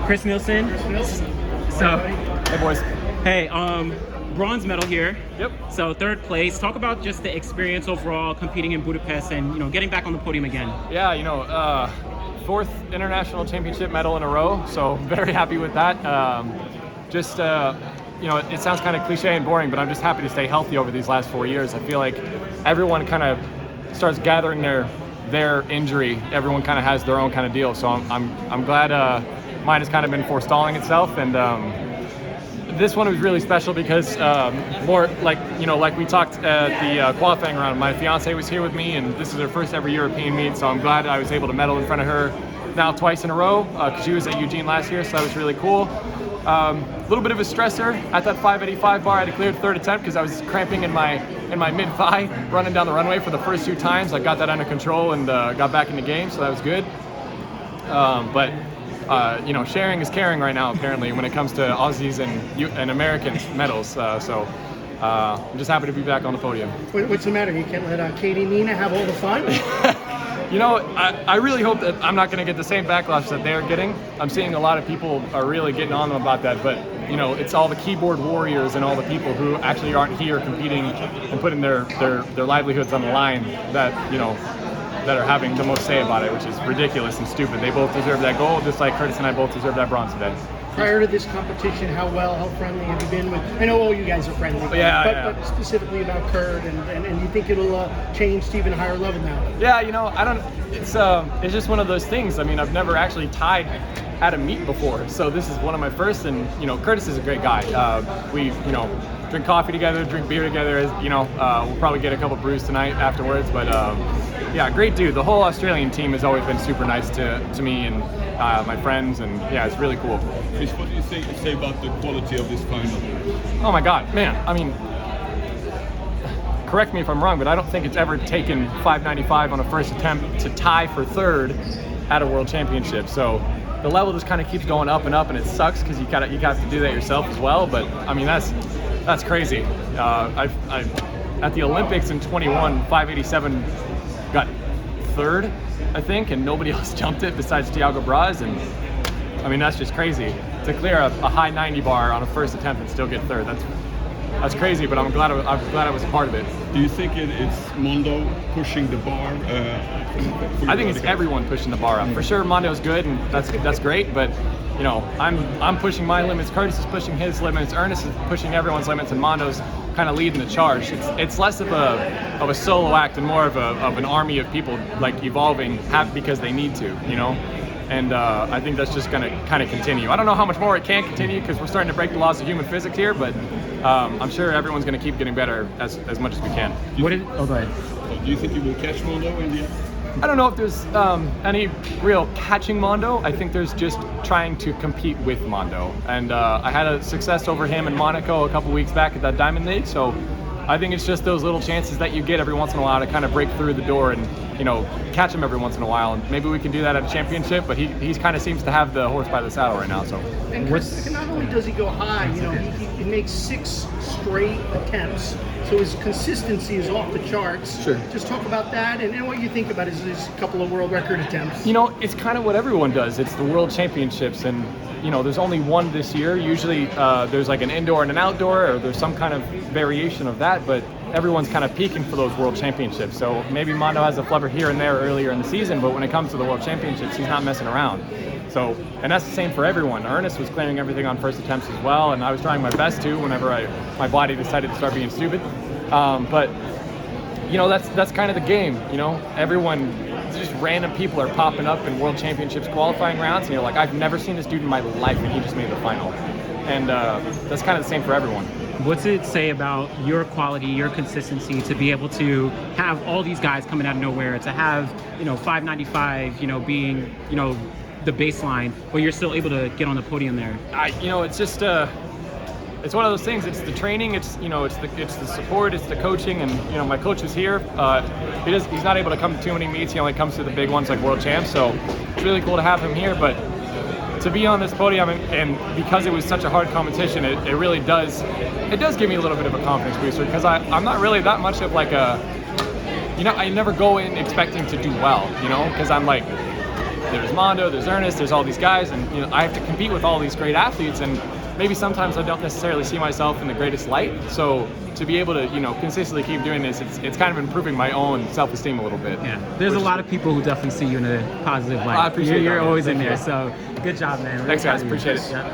Chris Nilsen. So, Hey boys. hey, bronze medal here. Yep. So third place. Talk about just the experience overall competing in Budapest and getting back on the podium again. Yeah, fourth international championship medal in a row. So very happy with that. It sounds kind of cliche and boring, but I'm just happy to stay healthy over these last 4 years. I feel like everyone kind of starts gathering their injury. Everyone kind of has their own kind of deal. So I'm glad mine has kind of been forestalling itself, and this one was really special because more like we talked at the qualifying round. My fiance was here with me, and this is her first ever European meet. So I'm glad I was able to medal in front of her now twice in a row because she was at Eugene last year. So that was really cool. A little bit of a stressor at that 585 bar. I declared third attempt because I was cramping in my mid thigh running down the runway for the first 2 times. I got that under control and got back in the game, so that was good. Sharing is caring right now apparently when it comes to Aussies and Americans medals. So I'm just happy to be back on the podium. What's the matter? You can't let Katie and Nina have all the fun? I really hope that I'm not going to get the same backlash that they're getting. I'm seeing a lot of people are really getting on them about that, but it's all the keyboard warriors and all the people who actually aren't here competing and putting their livelihoods on the line that are having the most say about it, which is ridiculous and stupid. They both deserve that gold, just like Curtis and I both deserve that bronze today. Prior to this competition, how friendly have you been with? I know all you guys are friendly, but specifically about Kurt, and you think it'll change to even a higher level now? Yeah, I don't. It's just one of those things. I mean, I've never actually tied at a meet before, so this is one of my first. And Curtis is a great guy. We drink coffee together, drink beer together. We'll probably get a couple brews tonight afterwards. But yeah, great dude. The whole Australian team has always been super nice to me and my friends, and yeah, it's really cool. Chris, what do you say about the quality of this final? Oh my God, man! I mean, correct me if I'm wrong, but I don't think it's ever taken 595 on a first attempt to tie for third at a World Championship. So the level just kind of keeps going up and up, and it sucks because you have to do that yourself as well. But I mean, that's crazy. At the Olympics in 21, 587 got third, I think, and nobody else jumped it besides Thiago Braz, and I mean that's just crazy to clear a high 90 bar on a first attempt and still get third. That's crazy, but I'm glad I was a part of it. Do you think it's Mondo pushing the bar? I think it's everyone pushing the bar up. For sure, Mondo's good, and that's great. But I'm pushing my limits. Curtis is pushing his limits. Ernest is pushing everyone's limits, and Mondo's kind of leading the charge. It's less of a solo act and more of an army of people like evolving because they need to. And I think that's just going to kind of continue. I don't know how much more it can continue because we're starting to break the laws of human physics here, but I'm sure everyone's going to keep getting better as much as we can. Go ahead. Do you think you will catch Mondo in the end? I don't know if there's any real catching Mondo. I think there's just trying to compete with Mondo. And I had a success over him in Monaco a couple weeks back at that Diamond League, so I think it's just those little chances that you get every once in a while to kind of break through the door and catch him every once in a while, and maybe we can do that at a championship. But he's kind of seems to have the horse by the saddle right now. So, and Chris, not only does he go high, he makes 6 straight attempts, so his consistency is off the charts. Sure. Just talk about that and what you think about his couple of world record attempts. It's kind of what everyone does. It's the World Championships, and there's only one this year. Usually there's like an indoor and an outdoor, or there's some kind of variation of that, but everyone's kind of peaking for those World Championships. So maybe Mondo has a flubber here and there earlier in the season, but when it comes to the World Championships, he's not messing around. So, and that's the same for everyone. Ernest was clearing everything on first attempts as well, and I was trying my best to whenever my body decided to start being stupid. But that's kind of the game. Everyone, just random people are popping up in World Championships qualifying rounds, and you're like, I've never seen this dude in my life, and he just made the final. And that's kind of the same for everyone. What's it say about your quality, your consistency to be able to have all these guys coming out of nowhere, to have 595 being the baseline, but you're still able to get on the podium there? It's just it's one of those things. It's the training, it's the support, it's the coaching, and my coach is here. He's not able to come to too many meets. He only comes to the big ones like World Champs, so it's really cool to have him here. But to be on this podium and because it was such a hard competition, it really does give me a little bit of a confidence booster, because I'm not really that much of like I never go in expecting to do well, because I'm like, there's Mondo, there's Ernest, there's all these guys, and you know, I have to compete with all these great athletes, and maybe sometimes I don't necessarily see myself in the greatest light. So to be able to, you know, consistently keep doing this, it's kind of improving my own self-esteem a little bit. Yeah, there's a lot of people who definitely see you in a positive light. I appreciate You're that, always man. in Thank there, you. so good job, man. Really Thanks, guys. proud of you. Appreciate it. Yeah.